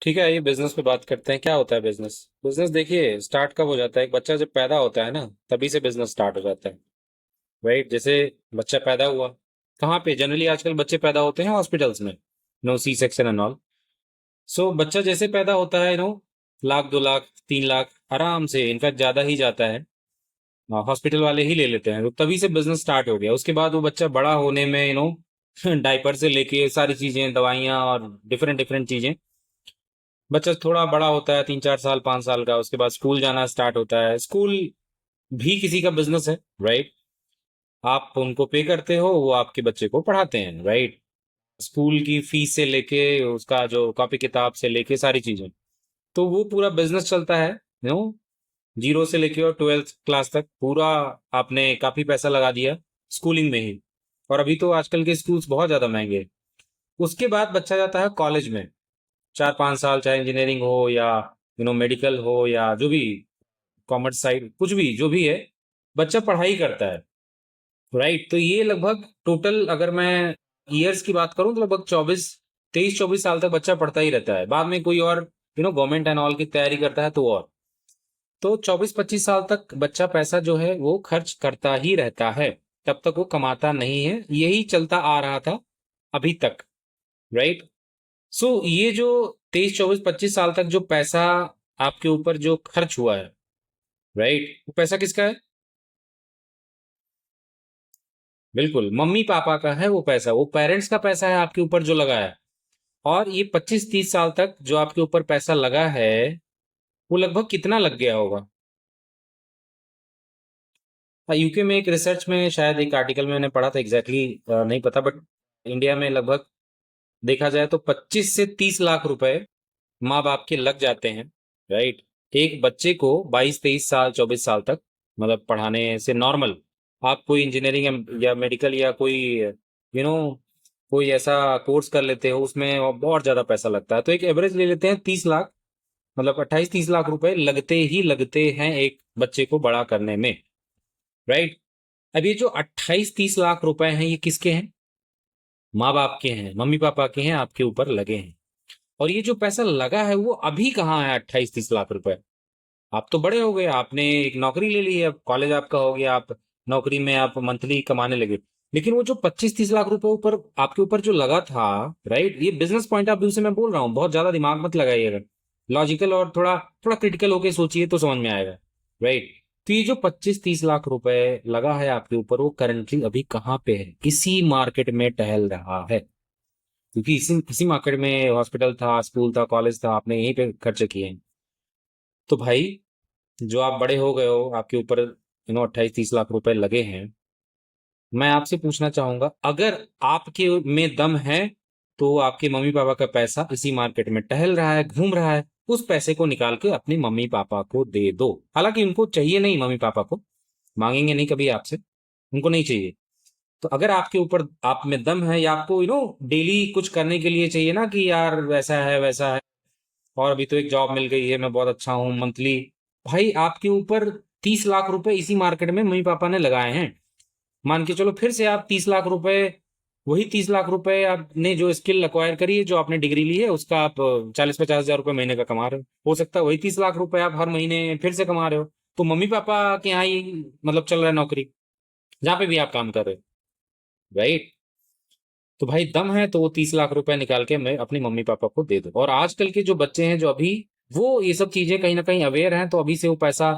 ठीक है, ये बिजनेस पे बात करते हैं। क्या होता है बिजनेस? बिजनेस देखिए स्टार्ट कब हो जाता है, एक बच्चा जब पैदा होता है ना, तभी से बिजनेस स्टार्ट हो जाता है। राइट? जैसे बच्चा पैदा हुआ, कहाँ पे जनरली आजकल बच्चे पैदा होते हैं? हॉस्पिटल्स में। No, C section and all. So बच्चा जैसे पैदा होता है, लाख 2 लाख 3 लाख आराम से, इनफैक्ट ज्यादा ही जाता है। हॉस्पिटल वाले ही ले लेते हैं, तो तभी से बिजनेस स्टार्ट हो गया। उसके बाद वो बच्चा बड़ा होने में डायपर से लेके सारी चीजें, दवाइयाँ और डिफरेंट डिफरेंट चीजें। बच्चा थोड़ा बड़ा होता है, 3 4 साल 5 साल का, उसके बाद स्कूल जाना स्टार्ट होता है। स्कूल भी किसी का बिजनेस है। राइट? आप उनको पे करते हो, वो आपके बच्चे को पढ़ाते हैं। राइट? स्कूल की फीस से लेके उसका जो कॉपी किताब से लेके सारी चीजें, तो वो पूरा बिजनेस चलता है। नो, जीरो से लेके और 12th क्लास तक पूरा आपने काफी पैसा लगा दिया स्कूलिंग में ही। और अभी तो आजकल के स्कूल्स बहुत ज्यादा महंगे हैं। उसके बाद बच्चा जाता है कॉलेज में, 4 5 साल, चाहे इंजीनियरिंग हो या मेडिकल हो या जो भी, कॉमर्स साइड कुछ भी जो भी है, बच्चा पढ़ाई करता है। राइट? तो ये लगभग टोटल, अगर मैं ईयर्स की बात करूं, तो लगभग 23 24 साल तक बच्चा पढ़ता ही रहता है। बाद में कोई और गवर्नमेंट एंड ऑल की तैयारी करता है तो और, तो 24 25 साल तक बच्चा पैसा जो है वो खर्च करता ही रहता है। तब तक वो कमाता नहीं है। यही चलता आ रहा था अभी तक। राइट? सो ये जो 23 24 25 साल तक जो पैसा आपके ऊपर जो खर्च हुआ है, राइट, वो पैसा किसका है? बिल्कुल मम्मी पापा का है वो पैसा, वो पेरेंट्स का पैसा है आपके ऊपर जो लगा है। और ये 25 30 साल तक जो आपके ऊपर पैसा लगा है, वो लगभग कितना लग गया होगा? यूके में एक रिसर्च में, शायद एक आर्टिकल में मैंने पढ़ा था, एग्जैक्टली नहीं पता, बट इंडिया में लगभग देखा जाए तो 25 से 30 लाख रुपए माँ बाप के लग जाते हैं। राइट? एक बच्चे को 22 23 साल 24 साल तक, मतलब पढ़ाने से नॉर्मल, आप कोई इंजीनियरिंग या मेडिकल या कोई नो कोई ऐसा कोर्स कर लेते हो, उसमें और बहुत ज्यादा पैसा लगता है। तो एक एवरेज ले लेते हैं 30 लाख, मतलब 28 30 लाख रुपए लगते ही लगते हैं एक बच्चे को बड़ा करने में। राइट? अब ये जो 28 30 लाख रुपए हैं, ये किसके हैं? माँ बाप के हैं, मम्मी पापा के हैं, आपके ऊपर लगे हैं। और ये जो पैसा लगा है वो अभी कहाँ है? 28 30 लाख रुपए। आप तो बड़े हो गए, आपने एक नौकरी ले ली है, अब कॉलेज आपका हो गया, आप नौकरी में आप मंथली कमाने लगे। लेकिन वो जो 25 30 लाख रुपए ऊपर आपके ऊपर जो लगा था, राइट, ये बिजनेस पॉइंट ऑफ व्यू से मैं बोल रहा हूँ, बहुत ज्यादा दिमाग मत लगाइएगा। लॉजिकल और थोड़ा थोड़ा क्रिटिकल होके सोचिए तो समझ में आएगा। राइट? तो ये जो 25 30 लाख रुपए लगा है आपके ऊपर, वो करंटली अभी कहाँ पे है? किसी मार्केट में टहल रहा है। क्योंकि इसी इसी मार्केट में हॉस्पिटल था, स्कूल था, कॉलेज था, आपने यहीं पे खर्च किए हैं। तो भाई, जो आप बड़े हो गए हो, आपके ऊपर 28 30 लाख रुपए लगे हैं, मैं आपसे पूछना चाहूंगा, अगर आपके में दम है, तो आपके मम्मी पापा का पैसा इसी मार्केट में टहल रहा है, घूम रहा है, उस पैसे को निकाल के अपने मम्मी पापा को दे दो। हालांकि उनको चाहिए नहीं, मम्मी पापा को मांगेंगे नहीं कभी आपसे, उनको नहीं चाहिए। तो अगर आपके ऊपर, आप में दम है, या आपको डेली कुछ करने के लिए चाहिए ना, कि यार वैसा है वैसा है, और अभी तो एक जॉब मिल गई है, मैं बहुत अच्छा हूँ मंथली, भाई आपके ऊपर 30 लाख रुपए इसी मार्केट में मम्मी पापा ने लगाए हैं। मान के चलो फिर से आप 30 लाख रुपए, वही 30 लाख रुपए आपने जो स्किल एक्वायर करी है, जो आपने डिग्री ली है, उसका आप 40 50 हजार रुपए महीने का कमा रहे हो सकता है वही 30 लाख रुपए आप हर महीने फिर से कमा रहे हो। तो मम्मी पापा के यहाँ ही मतलब चल रहा है नौकरी, जहाँ पे भी आप काम कर रहे हो। राइट? तो भाई दम है तो वो 30 लाख रुपए निकाल के मैं अपनी मम्मी पापा को दे दूं। और आजकल के जो बच्चे हैं, जो अभी वो ये सब चीजें कहीं ना कहीं अवेयर हैं, तो अभी से वो पैसा,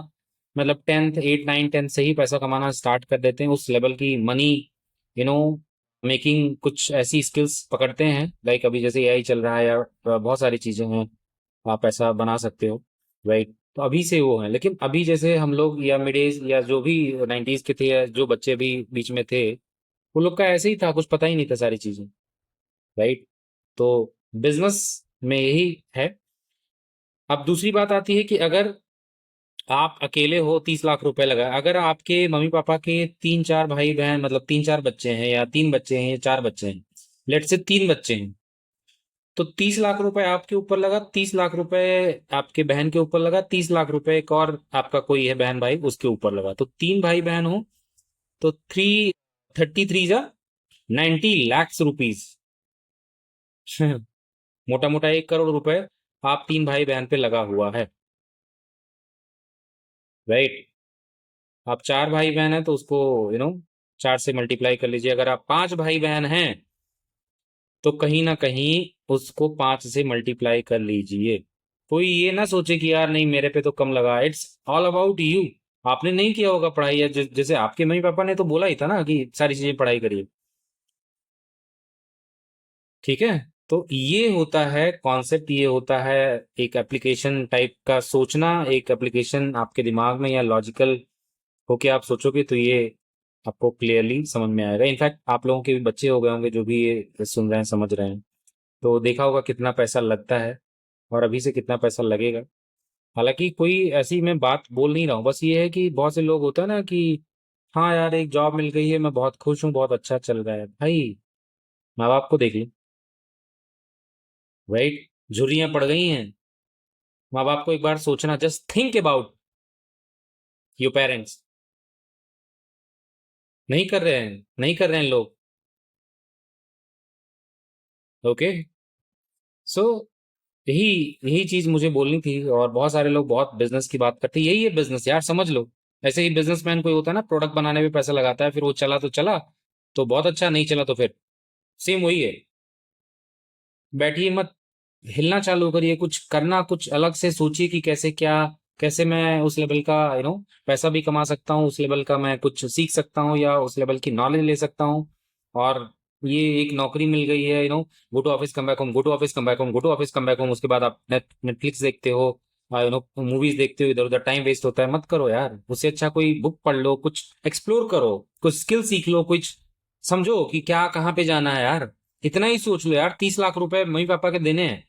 मतलब 10th 8 9 10 से ही पैसा कमाना स्टार्ट कर देते हैं, उस लेवल की मनी, यू नो मेकिंग, कुछ ऐसी स्किल्स पकड़ते हैं, लाइक अभी जैसे एआई चल रहा है, या बहुत सारी चीजें हैं, आप पैसा बना सकते हो। राइट? तो अभी से वो है। लेकिन अभी जैसे हम लोग या मिड एज या जो भी 90s के थे, या जो बच्चे भी बीच में थे, वो लोग का ऐसे ही था, कुछ पता ही नहीं था सारी चीजें। राइट? तो बिजनेस में यही है। अब दूसरी बात आती है कि अगर आप अकेले हो, 30 लाख रुपए लगा, अगर आपके मम्मी पापा के 3 4 भाई बहन, मतलब 3 4 बच्चे हैं, या 3 बच्चे हैं, या 4 बच्चे हैं, लेट से 3 बच्चे हैं, तो 30 लाख रुपए आपके ऊपर लगा, 30 लाख रुपए आपके बहन के ऊपर लगा, 30 लाख रुपए एक और आपका कोई है बहन भाई, उसके ऊपर लगा, तो 3 भाई बहन हो, तो 30 33 जा 90 lakhs रुपीज। मोटा मोटा 1 करोड़ रुपए आप 3 भाई बहन पे लगा हुआ है, राइट? आप 4 भाई बहन हैं तो उसको 4 से मल्टीप्लाई कर लीजिए। अगर आप 5 भाई बहन हैं तो कहीं ना कहीं उसको 5 से मल्टीप्लाई कर लीजिए। कोई ये ना सोचे कि यार नहीं मेरे पे तो कम लगा, इट्स ऑल अबाउट यू। आपने नहीं किया होगा पढ़ाई, या जैसे आपके मम्मी पापा ने तो बोला ही था ना कि सारी चीजें पढ़ाई करिए, ठीक है? तो ये होता है कॉन्सेप्ट, ये होता है एक एप्लीकेशन टाइप का सोचना। एक एप्लीकेशन आपके दिमाग में या लॉजिकल होके आप सोचोगे तो ये आपको क्लियरली समझ में आएगा। इनफैक्ट आप लोगों के भी बच्चे हो गए होंगे जो भी ये सुन रहे हैं, समझ रहे हैं, तो देखा होगा कितना पैसा लगता है और अभी से कितना पैसा लगेगा। हालांकि कोई ऐसी मैं बात बोल नहीं रहा हूँ, बस ये है कि बहुत से लोग होता है ना कि हाँ यार एक जॉब मिल गई है, मैं बहुत खुश हूँ, बहुत अच्छा चल रहा है। भाई माँ बाप को देख लो, राइट? झुर्रियां पड़ गई हैं। माँ बाप को एक बार सोचना, just think about your parents. नहीं कर रहे हैं, नहीं कर रहे हैं लोग। ओके, सो यही यही चीज मुझे बोलनी थी। और बहुत सारे लोग बहुत बिजनेस की बात करते हैं, यही है बिजनेस यार, समझ लो। ऐसे ही बिजनेसमैन कोई होता है ना, प्रोडक्ट बनाने में पैसा लगाता है, फिर वो चला तो चला तो बहुत अच्छा, नहीं चला तो फिर सेम वही है। बैठिए मत, हिलना चालू करिए, कुछ करना, कुछ अलग से सोचिए कि कैसे क्या, कैसे मैं उस लेवल का पैसा भी कमा सकता हूँ, उस लेवल का मैं कुछ सीख सकता हूँ या उस लेवल की नॉलेज ले सकता हूँ। और ये एक नौकरी मिल गई है, go to office come back home, go to office come back home, go to office come back home, उसके बाद आप नेटफ्लिक्स देखते हो, मूवीज देखते हो, इधर उधर टाइम वेस्ट होता है। मत करो यार, उससे अच्छा कोई बुक पढ़ लो, कुछ एक्सप्लोर करो, कुछ स्किल सीख लो, कुछ समझो कि क्या कहाँ पे जाना है यार। इतना ही सोच लो यार, 30 लाख रुपए मम्मी पापा के देने हैं।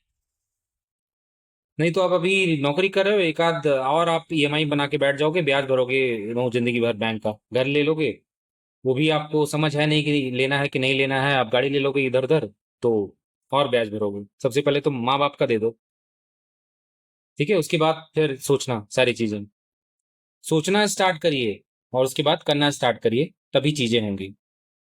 नहीं तो आप अभी नौकरी कर रहे हो, एक आध और आप ईएमआई बना के बैठ जाओगे, ब्याज भरोगे जिंदगी भर, बैंक का घर ले लोगे। वो भी आपको समझ है नहीं कि लेना है कि नहीं लेना है, आप गाड़ी ले लोगे इधर उधर, तो और ब्याज भरोगे। सबसे पहले तो माँ बाप का दे दो, ठीक है? उसके बाद फिर सोचना सारी चीजें, सोचना स्टार्ट करिए और उसके बाद करना स्टार्ट करिए, तभी चीजें होंगी।